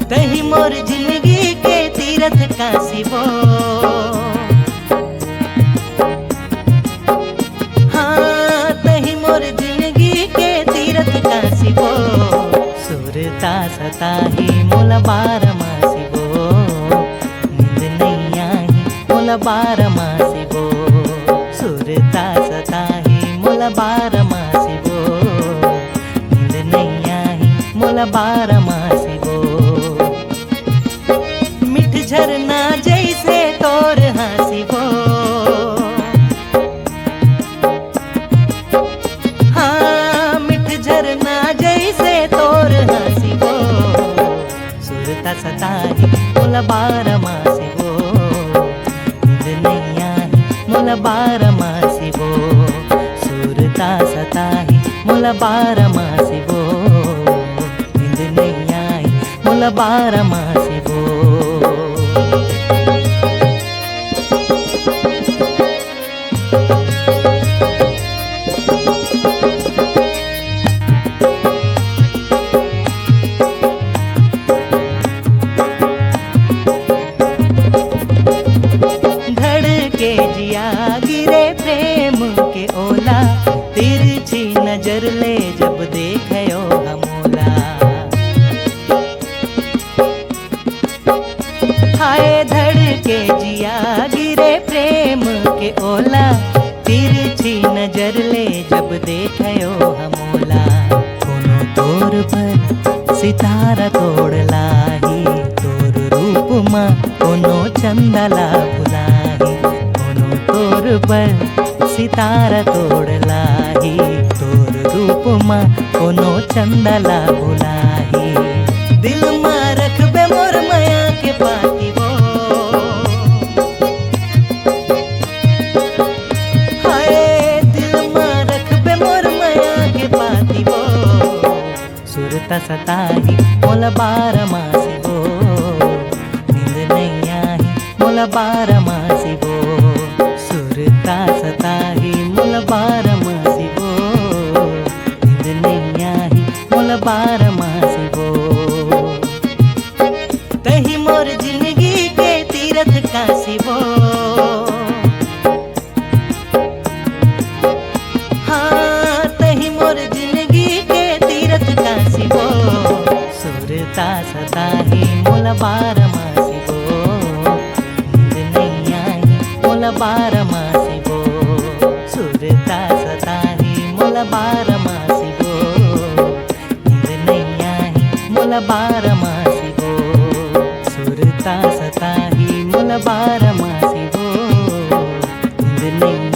तही मोर जिंदगी के तीरथ काशी वो, हाँ तही मोर जिंदगी के तीरथ काशी वो, सुरता सताही मोला बारमासी वो, नींद नहीं आई मोला बारमासी वो, सुरता सताही मोला बारमासी वो, नींद नहीं आई मोला बारमासी वो, मिठ झरना जैसे तोर हंसी वो, हाँ मिठ झरना जैसे तोर हंसी वो, सुरता सताही मोला बारमासी वो, नींद नहीं आई मोला बारमासी वो, सुरता सताही मोला बारमासी वो, नींद नहीं आई मोला बारमासी वो। धड़के जिया गिरे प्रेम के ओला, तिरछी नजर ले जब देखयो हमोला, हाय धड़के जिया गिरे प्रेम के ओला, तिरछी नजर ले जब देखयो हमोला, कोनो तोर पर सितारा तोड़ लाही, तोर रूप माँ कोनो चंदला भुलाही, कोनो तोर पर सितारा तोड़ लाही, तोर रूप माँ कोनो चंदला भुलाही, दिल माँ रखबे मोर माया के पाती वो, हाय दिल माँ रखबे मोर माया के पाती वो, सुरता सताही मोला बारमासी वो, नींद नहीं आई मोला बारमासी वो, सुरता सताही मोला बारमासी वो, नींद नहीं आई मोला बारमासी वो, तही मोर जिंदगी के तीरथ काशी वो, हाँ तही मोर जिंदगी के तीरथ काशी वो, सुरता सताही मोला बारमासी वो, नींद नहीं आई मोला बारमासी वो, सुरता सताही मोला बारमासी वो, नींद नहीं आई मोला बारमासी वो, सुरता सताही मोला बारमासी वो, नींद नहीं